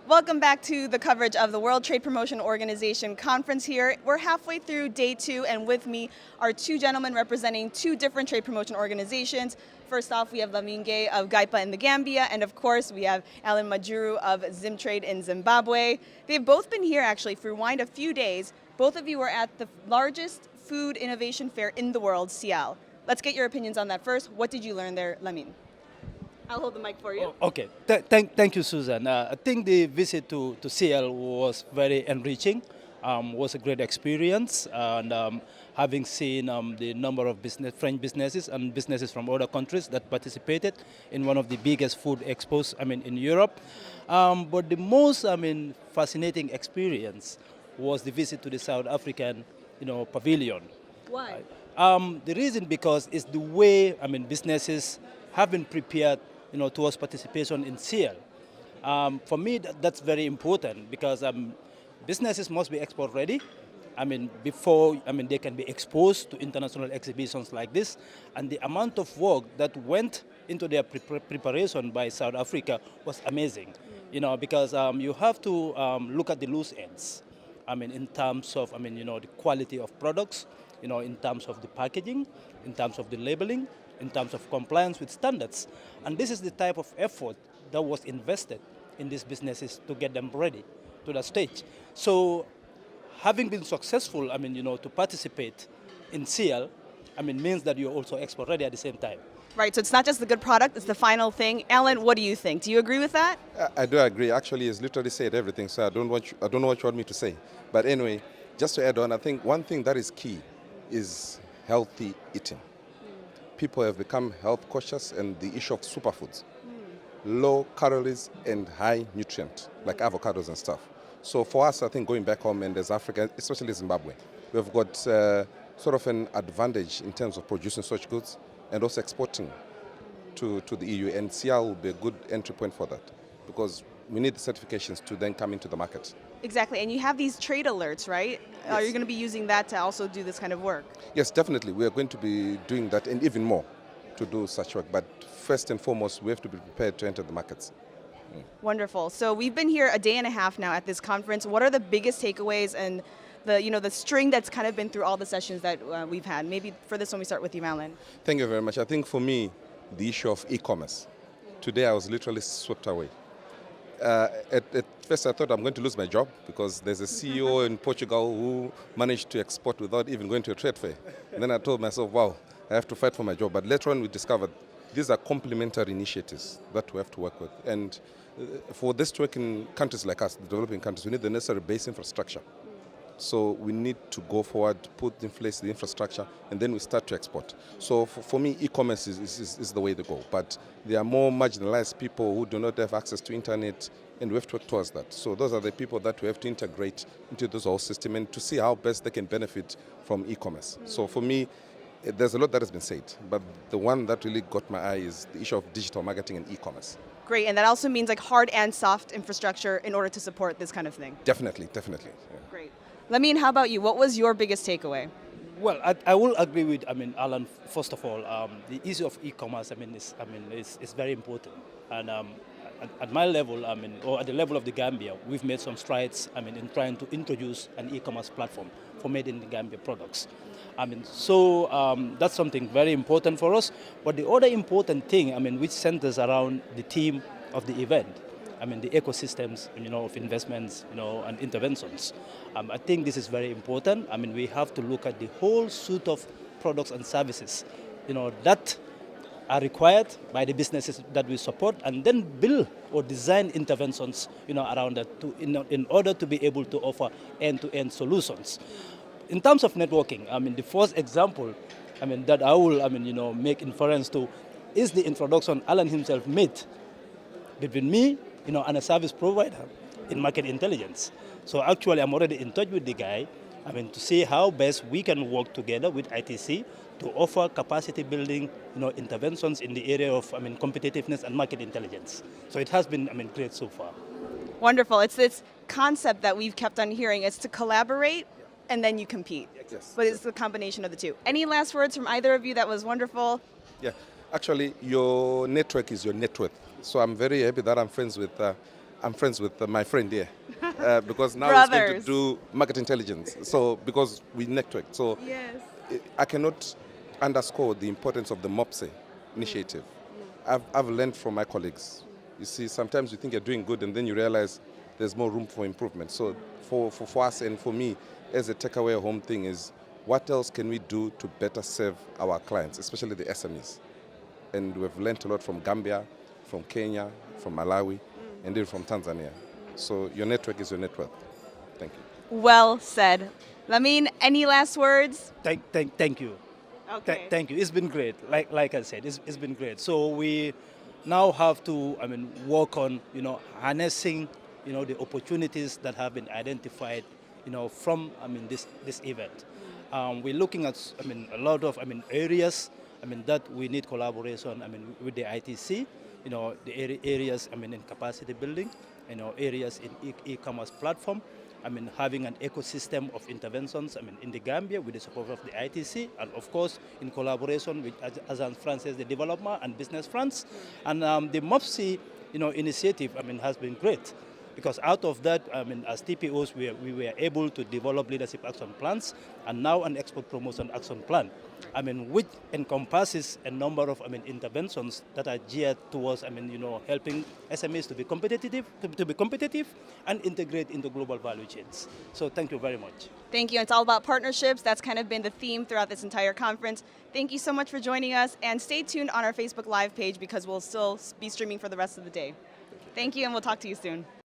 Welcome back to the coverage of the World Trade Promotion Organization conference here. We're halfway through day 2, and with me are two gentlemen representing two different trade promotion organizations. First off, we have Lamin Gaye of GAIPA in the Gambia, and of course, we have Allan Majuru of ZimTrade in Zimbabwe. They've both been here actually for a few days. Both of you were at the largest food innovation fair in the world, CIAL. Let's get your opinions on that first. What did you learn there, Lamin? I'll hold the mic for you. Oh, okay. Thank you, Susan. I think the visit to CL was very enriching. Was a great experience, and having seen the number of French businesses and businesses from other countries that participated in one of the biggest food expos, in Europe. But the most, fascinating experience was the visit to the South African, pavilion. Why? The reason because it's the way, businesses have been prepared towards participation in CL. For me, that's very important because businesses must be export ready. Before they can be exposed to international exhibitions like this, and the amount of work that went into their preparation by South Africa was amazing. Because you have to look at the loose ends. In terms of the quality of products, in terms of the packaging, in terms of the labeling, in terms of compliance with standards. And this is the type of effort that was invested in these businesses to get them ready to that stage. So having been successful, to participate in CL, means that you're also export ready at the same time. Right, so it's not just the good product, it's the final thing. Allan, what do you think? Do you agree with that? I do agree. Actually, it's literally said everything, so I don't know what you want me to say. But anyway, just to add on, I think one thing that is key is healthy eating. People have become health cautious, and the issue of superfoods, low calories and high nutrient, like avocados and stuff. So for us, I think going back home and as Africa, especially Zimbabwe, we've got sort of an advantage in terms of producing such goods and also exporting to the EU. And CIAL will be a good entry point for that because we need the certifications to then come into the market. Exactly, and you have these trade alerts, right? Yes. Are you going to be using that to also do this kind of work? Yes, definitely. We are going to be doing that and even more to do such work. But first and foremost, we have to be prepared to enter the markets. Wonderful. So we've been here a day and a half now at this conference. What are the biggest takeaways and the string that's kind of been through all the sessions that we've had? Maybe for this one we start with you, Allan. Thank you very much. I think for me, the issue of e-commerce. Today I was literally swept away. At first I thought I'm going to lose my job because there's a CEO in Portugal who managed to export without even going to a trade fair. And then I told myself, wow, I have to fight for my job. But later on we discovered these are complementary initiatives that we have to work with. And for this to work in countries like us, the developing countries, we need the necessary base infrastructure. So we need to go forward, put in place the infrastructure, and then we start to export. So for me, e-commerce is the way to go. But there are more marginalized people who do not have access to internet, and we have to work towards that. So those are the people that we have to integrate into this whole system and to see how best they can benefit from e-commerce. So for me, there's a lot that has been said, but the one that really got my eye is the issue of digital marketing and e-commerce. Great, and that also means like hard and soft infrastructure in order to support this kind of thing. Definitely. Yeah. Great. Lamin, how about you? What was your biggest takeaway? Well, I will agree with Allan. First of all, the issue of e-commerce is very important, and at my level, or at the level of the Gambia, we've made some strides in trying to introduce an e-commerce platform for made in the Gambia products. So that's something very important for us. But the other important thing, which centers around the theme of the event, the ecosystems, of investments, and interventions. I think this is very important. We have to look at the whole suite of products and services, that are required by the businesses that we support, and then build or design interventions, around that in order to be able to offer end-to-end solutions. In terms of networking, the first example, that I will, make inference to is the introduction Allan himself made between me, and a service provider in market intelligence. So actually, I'm already in touch with the guy, to see how best we can work together with ITC to offer capacity building, interventions in the area of, competitiveness and market intelligence. So it has been, great so far. Wonderful. It's this concept that we've kept on hearing. It's to collaborate and then you compete. Yes. But it's the combination of the two. Any last words from either of you? That was wonderful. Yeah, actually, your network is your net worth. So I'm very happy that I'm friends with I'm friends with my friend here because now he's going to Brothers. do market intelligence. So because we network, so Yes. I cannot underscore the importance of the MOPSE initiative. I've learned from my colleagues. You see, sometimes you think you're doing good and then you realize there's more room for improvement. So for us and for me, as a takeaway home thing is, what else can we do to better serve our clients, especially the SMEs? And we've learned a lot from Gambia, from Kenya, from Malawi, and even from Tanzania. So your network is your net worth. Thank you. Well said. Lamin, any last words? Thank you. Okay. Thank you. It's been great. Like I said, it's been great. So we now have to, work on, harnessing, the opportunities that have been identified, from, this event. We're looking at, a lot of, areas, that we need collaboration, with the ITC, the areas, in capacity building, areas in e-commerce platform. Having an ecosystem of interventions, in the Gambia with the support of the ITC, and of course in collaboration with Agence Française de Développement and Business France. And the MOPSI, initiative, has been great. Because out of that, as TPOs, we were able to develop leadership action plans and now an export promotion action plan, which encompasses a number of, interventions that are geared towards, helping SMEs to be competitive and integrate into global value chains. So thank you very much. Thank you. It's all about partnerships. That's kind of been the theme throughout this entire conference. Thank you so much for joining us, and stay tuned on our Facebook Live page because we'll still be streaming for the rest of the day. Thank you, and we'll talk to you soon.